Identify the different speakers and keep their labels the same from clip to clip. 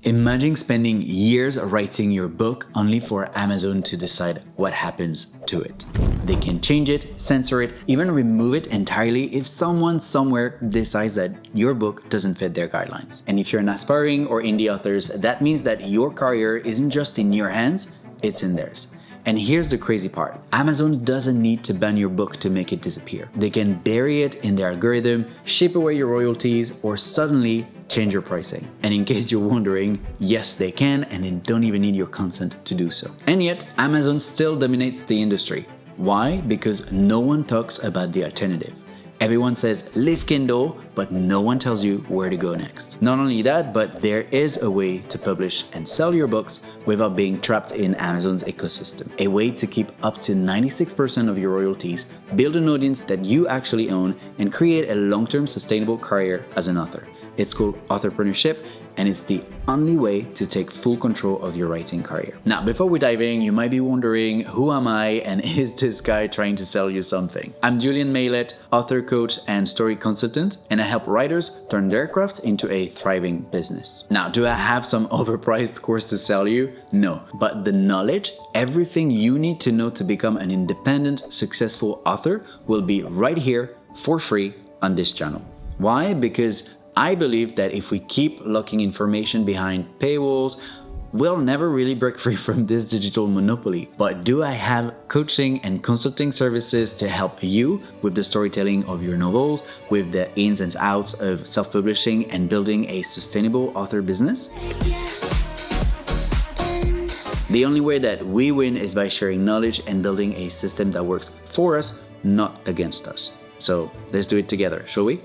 Speaker 1: Imagine spending years writing your book only for Amazon to decide what happens to it. They can change it, censor it, even remove it entirely if someone somewhere decides that your book doesn't fit their guidelines. And if you're an aspiring or indie author, that means that your career isn't just in your hands, it's in theirs. And here's the crazy part. Amazon doesn't need to ban your book to make it disappear. They can bury it in their algorithm, ship away your royalties, or suddenly change your pricing. And in case you're wondering, yes, they can, and they don't even need your consent to do so. And yet, Amazon still dominates the industry. Why? Because no one talks about the alternative. Everyone says leave Kindle, but no one tells you where to go next. Not only that, but there is a way to publish and sell your books without being trapped in Amazon's ecosystem. A way to keep up to 96% of your royalties, build an audience that you actually own, and create a long-term sustainable career as an author. It's called entrepreneurship, and it's the only way to take full control of your writing career. Now, before we dive in, you might be wondering, who am I and is this guy trying to sell you something? I'm Julian Maillet, author coach and story consultant, and I help writers turn their craft into a thriving business. Now, do I have some overpriced course to sell you? No, but the knowledge, everything you need to know to become an independent, successful author will be right here for free on this channel. Why? Because I believe that if we keep locking information behind paywalls, we'll never really break free from this digital monopoly. But do I have coaching and consulting services to help you with the storytelling of your novels, with the ins and outs of self-publishing and building a sustainable author business? The only way that we win is by sharing knowledge and building a system that works for us, not against us. So let's do it together, shall we?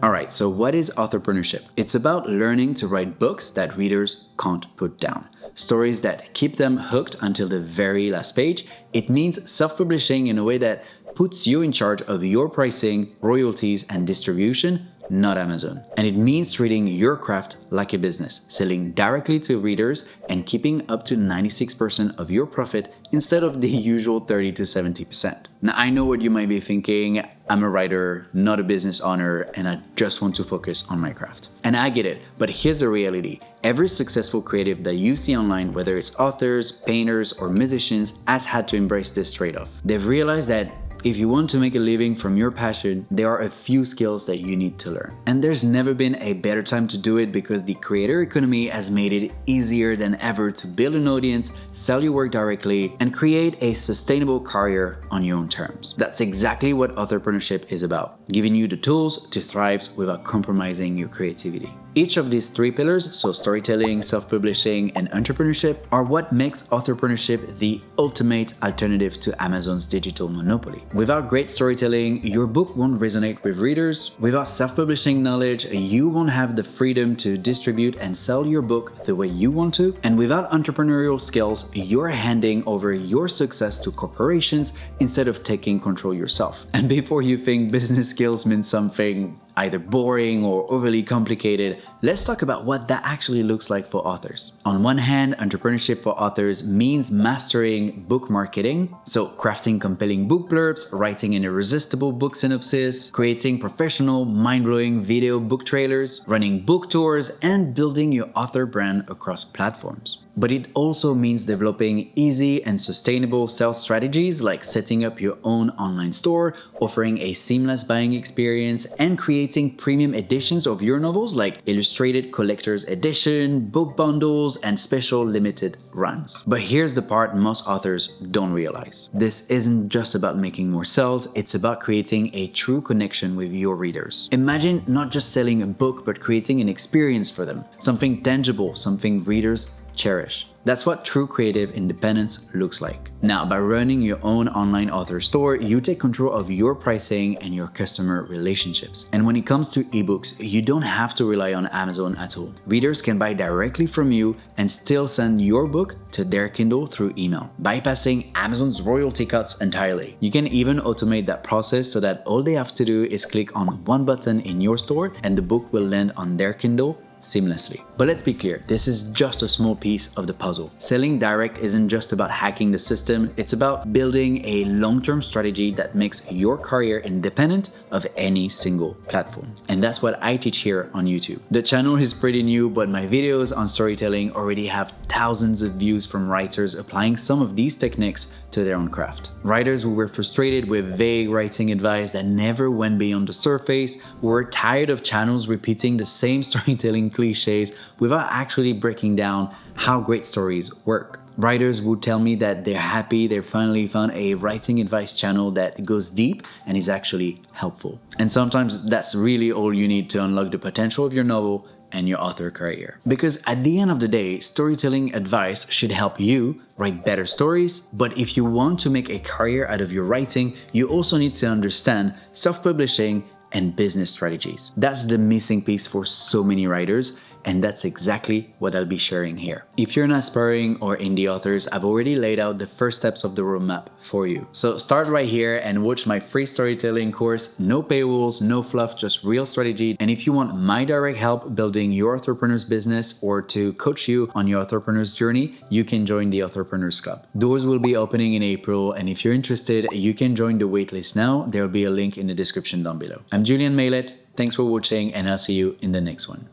Speaker 1: Alright, so what is entrepreneurship? It's about learning to write books that readers can't put down. Stories that keep them hooked until the very last page. It means self-publishing in a way that puts you in charge of your pricing, royalties, and distribution, not Amazon. And it means treating your craft like a business, selling directly to readers and keeping up to 96% of your profit instead of the usual 30 to 70%. Now, I know what you might be thinking. I'm a writer, not a business owner, and I just want to focus on my craft. And I get it, but here's the reality. Every successful creative that you see online, whether it's authors, painters, or musicians, has had to embrace this trade-off. They've realized that if you want to make a living from your passion, there are a few skills that you need to learn. And there's never been a better time to do it because the creator economy has made it easier than ever to build an audience, sell your work directly, and create a sustainable career on your own terms. That's exactly what entrepreneurship is about, giving you the tools to thrive without compromising your creativity. Each of these three pillars, so storytelling, self-publishing, and entrepreneurship, are what makes entrepreneurship the ultimate alternative to Amazon's digital monopoly. Without great storytelling, your book won't resonate with readers. Without self-publishing knowledge, you won't have the freedom to distribute and sell your book the way you want to. And without entrepreneurial skills, you're handing over your success to corporations instead of taking control yourself. And before you think business skills mean something either boring or overly complicated, let's talk about what that actually looks like for authors. On one hand, entrepreneurship for authors means mastering book marketing, so crafting compelling book blurbs, writing an irresistible book synopsis, creating professional, mind-blowing video book trailers, running book tours, and building your author brand across platforms. But it also means developing easy and sustainable sales strategies like setting up your own online store, offering a seamless buying experience, and creating premium editions of your novels like illustrated collector's edition, book bundles, and special limited runs. But here's the part most authors don't realize. This isn't just about making more sales, it's about creating a true connection with your readers. Imagine not just selling a book, but creating an experience for them, something tangible, something readers cherish. That's what true creative independence looks like. Now, by running your own online author store, you take control of your pricing and your customer relationships. And when it comes to ebooks, you don't have to rely on Amazon at all. Readers can buy directly from you and still send your book to their Kindle through email, bypassing Amazon's royalty cuts entirely. You can even automate that process so that all they have to do is click on one button in your store and the book will land on their Kindle seamlessly. But let's be clear, this is just a small piece of the puzzle. Selling direct isn't just about hacking the system, it's about building a long-term strategy that makes your career independent of any single platform. And that's what I teach here on YouTube. The channel is pretty new, but my videos on storytelling already have thousands of views from writers applying some of these techniques to their own craft. Writers who were frustrated with vague writing advice that never went beyond the surface, who were tired of channels repeating the same storytelling cliches without actually breaking down how great stories work. Writers would tell me that they're happy they finally found a writing advice channel that goes deep and is actually helpful. And sometimes that's really all you need to unlock the potential of your novel and your author career. Because at the end of the day, storytelling advice should help you write better stories, but if you want to make a career out of your writing, you also need to understand self-publishing and business strategies. That's the missing piece for so many writers, and that's exactly what I'll be sharing here. If you're an aspiring or indie authors, I've already laid out the first steps of the roadmap for you. So start right here and watch my free storytelling course, no paywalls, no fluff, just real strategy. And if you want my direct help building your entrepreneur's business or to coach you on your entrepreneur's journey, you can join the Entrepreneurs Club. Doors will be opening in April, and if you're interested, you can join the waitlist now. There will be a link in the description down below. I'm Julian Maylet. Thanks for watching, and I'll see you in the next one.